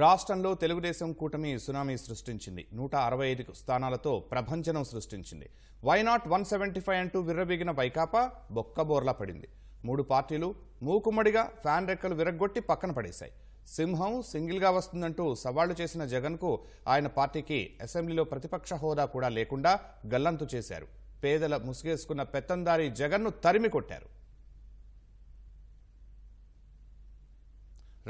రాష్ట్రంలో తెలుగుదేశం కూటమి సునామీ సృష్టించింది. 165 స్థానాలతో ప్రభంజనం సృష్టించింది. వైనాట్ 175 అంటూ విర్రబీగిన వైకాపా బొక్కబోర్లా పడింది. 3 పార్టీలు మూకుమ్మడిగా ఫ్యాన్ రెక్కలు విరగ్గొట్టి పక్కన పడేశాయి. సింహం సింగిల్గా వస్తుందంటూ సవాళ్లు చేసిన జగన్కు ఆయన పార్టీకి అసెంబ్లీలో ప్రతిపక్ష హోదా కూడా లేకుండా గల్లంతు చేశారు. పేదల ముసుగేసుకున్న పెత్తందారి జగన్ను తరిమి కొట్టారు.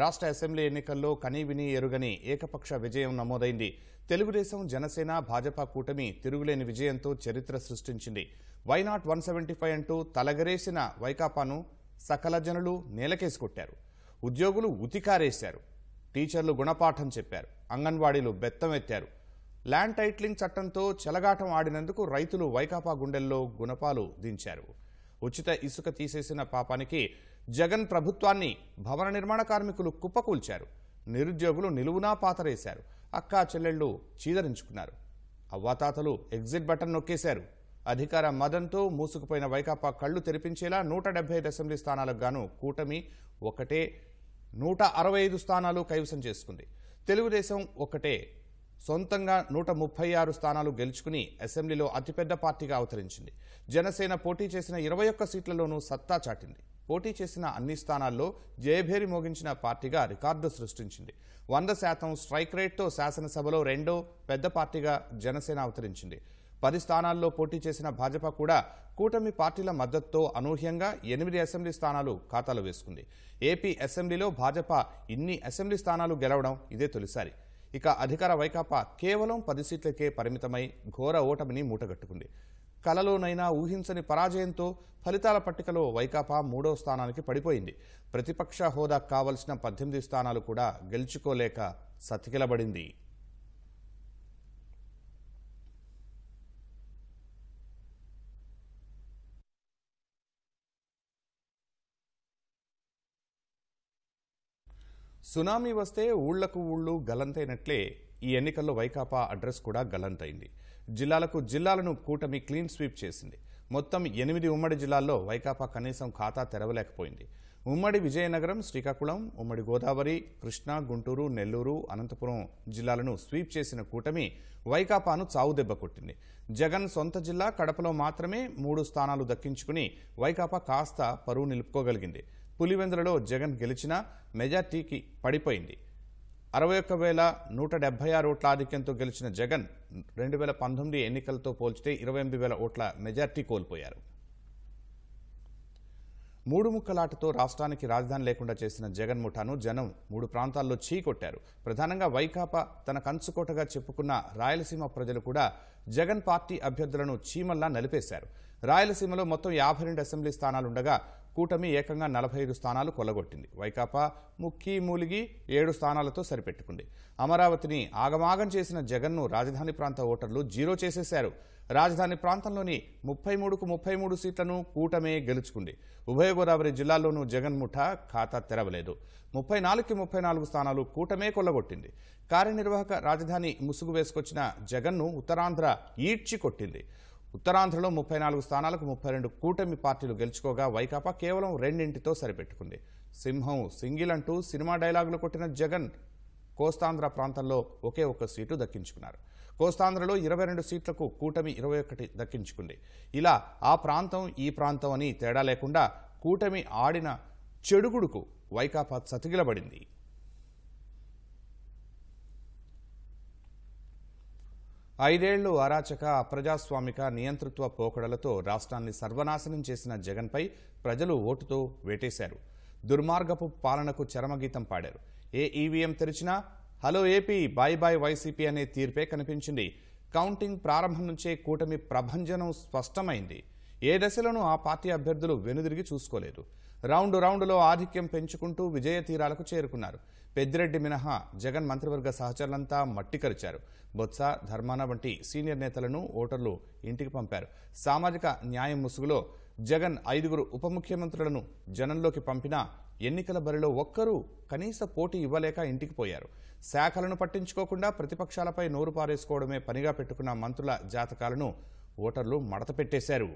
రాష్ట్ర అసెంబ్లీ ఎన్నికల్లో కనీవిని ఎరుగని ఏకపక్ష విజయం నమోదైంది. తెలుగుదేశం, జనసేన, భాజపా కూటమి తిరుగులేని విజయంతో చరిత్ర సృష్టించింది. వైనాట్ 175 అంటూ తలగరేసిన వైకాపాను సకల జనులు నేలకేసి కొట్టారు. ఉద్యోగులు ఉతికారేశారు. టీచర్లు గుణపాఠం చెప్పారు. అంగన్వాడీలు బెత్తమెత్తారు. ల్యాండ్ టైటిలింగ్ చట్టంతో చెలగాటం ఆడినందుకు రైతులు వైకాపా గుండెల్లో గుణపాలు దించారు. ఉచిత ఇసుక తీసేసిన పాపానికి జగన్ ప్రభుత్వాన్ని భవన నిర్మాణ కార్మికులు కుప్పకూల్చారు. నిరుద్యోగులు నిలువునా పాతరేశారు. అక్కా చెల్లెళ్లు చీదరించుకున్నారు. అవ్వాతాతలు ఎగ్జిట్ బటన్ నొక్కేశారు. అధికార మదంతో మూసుకుపోయిన వైకాపా కళ్లు తెరిపించేలా 175 అసెంబ్లీ స్థానాలకు గాను కూటమి ఒకటే 165 స్థానాలు కైవసం చేసుకుంది. తెలుగుదేశం ఒకటే సొంతంగా 136 స్థానాలు గెలుచుకుని అసెంబ్లీలో అతిపెద్ద పార్టీగా అవతరించింది. జనసేన పోటీ చేసిన 21 సీట్లలోనూ సత్తా చాటింది. పోటీ చేసిన అన్ని స్థానాల్లో జయభేరి మోగించిన పార్టీగా రికార్డు సృష్టించింది. 100% స్ట్రైక్ రేట్తో శాసనసభలో రెండో పెద్ద పార్టీగా జనసేన అవతరించింది. 10 స్థానాల్లో పోటీ చేసిన భాజపా కూడా కూటమి పార్టీల మద్దతుతో అనూహ్యంగా 8 అసెంబ్లీ స్థానాలు ఖాతాలో వేసుకుంది. ఏపీ అసెంబ్లీలో భాజపా ఇన్ని అసెంబ్లీ స్థానాలు గెలవడం ఇదే తొలిసారి. ఇక అధికార వైకాపా కేవలం 10 సీట్లకే పరిమితమై ఘోర ఓటమిని మూటగట్టుకుంది. కలలోనైనా ఊహించని పరాజయంతో ఫలితాల పట్టికలో వైకాపా 3వ స్థానానికి పడిపోయింది. ప్రతిపక్ష హోదా కావలసిన 18 స్థానాలు కూడా గెలుచుకోలేక సతికిలబడింది. సునామీ వస్తే ఊళ్లకు ఊళ్ళు గల్లంతైనట్లే ఈ ఎన్నికల్లో వైకాపా అడ్రస్ కూడా గల్లంతైంది. జిల్లాలను కూటమి క్లీన్ స్వీప్ చేసింది. మొత్తం 8 ఉమ్మడి జిల్లాల్లో వైకాపా కనీసం ఖాతా తెరవలేకపోయింది. ఉమ్మడి విజయనగరం, శ్రీకాకుళం, ఉమ్మడి గోదావరి, కృష్ణా, గుంటూరు, నెల్లూరు, అనంతపురం జిల్లాలను స్వీప్ చేసిన కూటమి వైకాపాను చావుదెబ్బ కొట్టింది. జగన్ సొంత జిల్లా కడపలో మాత్రమే 3 స్థానాలు దక్కించుకుని వైకాపా కాస్త పరువు నిలుపుకోగలిగింది. పులివెందులలో జగన్ గెలిచినా మెజార్టీకి పడిపోయింది. 61,176 ఓట్ల ఆధిక్యంతో గెలిచిన జగన్ 2019 ఎన్నికలతో పోల్చితే 28,000 ఓట్ల మెజార్టీ కోల్పోయారు. 3 ముక్కలాటతో రాష్ట్రానికి రాజధాని లేకుండా చేసిన జగన్ ముఠాను జనం 3 ప్రాంతాల్లో చీకొట్టారు. ప్రధానంగా వైకాపా తన కంచుకోటగా చెప్పుకున్న రాయలసీమ ప్రజలు కూడా జగన్ పార్టీ అభ్యర్థులను చీమల్లా నలిపేశారు. రాయలసీమలో మొత్తం 52 అసెంబ్లీ స్థానాలుండగా కూటమి ఏకంగా 45 స్థానాలు కొల్లగొట్టింది. వైకాపా ముక్కి మూలిగి 7 స్థానాలతో సరిపెట్టుకుంది. అమరావతిని ఆగమాగం చేసిన జగన్ను రాజధాని ప్రాంత ఓటర్లు జీరో చేసేశారు. రాజధాని ప్రాంతంలోని 33కు 33 సీట్లను కూటమే గెలుచుకుంది. ఉభయ గోదావరి జిల్లాల్లోనూ జగన్ ముఠా ఖాతా తెరవలేదు. 34కి 34 స్థానాలు కూటమే కొల్లగొట్టింది. కార్యనిర్వాహక రాజధాని ముసుగు వేసుకొచ్చిన జగన్ను ఉత్తరాంధ్ర ఈడ్చి కొట్టింది. ఉత్తరాంధ్రలో 34 స్థానాలకు 32 కూటమి పార్టీలు గెలుచుకోగా వైకాపా కేవలం 2తో సరిపెట్టుకుంది. సింహం సింగిల్ అంటూ సినిమా డైలాగులు కొట్టిన జగన్ కోస్తాంధ్ర ప్రాంతంలో ఒకే ఒక్క సీటు దక్కించుకున్నారు. కోస్తాంధ్రలో 22 సీట్లకు కూటమి 21 దక్కించుకుంది. ఇలా ఆ ప్రాంతం ఈ ప్రాంతం అని తేడా లేకుండా కూటమి ఆడిన చెడుగుడుకు వైకాపా చతికిలబడింది. ఐదేళ్లు అరాచక, అప్రజాస్వామిక, నియంతృత్వ పోకడలతో రాష్ట్రాన్ని సర్వనాశనం చేసిన జగన్పై ప్రజలు ఓటుతో వేటేశారు. దుర్మార్గపు పాలనకు చరమగీతం పాడారు. ఏ ఈవీఎం తెరిచినా hello AP, bye bye YCP అనే తీర్పే కనిపించింది. కౌంటింగ్ ప్రారంభం నుంచే కూటమి ప్రభంజనం స్పష్టమైంది. ఏ దశలోనూ ఆ పార్టీ అభ్యర్థులు వెనుదిరిగి చూసుకోలేదు. రౌండులో ఆధిక్యం పెంచుకుంటూ విజయ తీరాలకు చేరుకున్నారు. పెద్దిరెడ్డి మినహా జగన్ మంత్రివర్గ సహచరులంతా మట్టికరిచారు. బొత్స, ధర్మాన వంటి సీనియర్ నేతలను ఓటర్లు ఇంటికి పంపారు. సామాజిక న్యాయం ముసుగులో జగన్ 5 ఉప ముఖ్యమంత్రులను జనంలోకి పంపినా ఎన్నికల బరిలో ఒక్కరూ కనీస పోటీ ఇవ్వలేక ఇంటికి పోయారు. శాఖలను పట్టించుకోకుండా ప్రతిపక్షాలపై నోరు పారేసుకోవడమే పనిగా పెట్టుకున్న మంత్రుల జాతకాలను ఓటర్లు మడత పెట్టేశారు.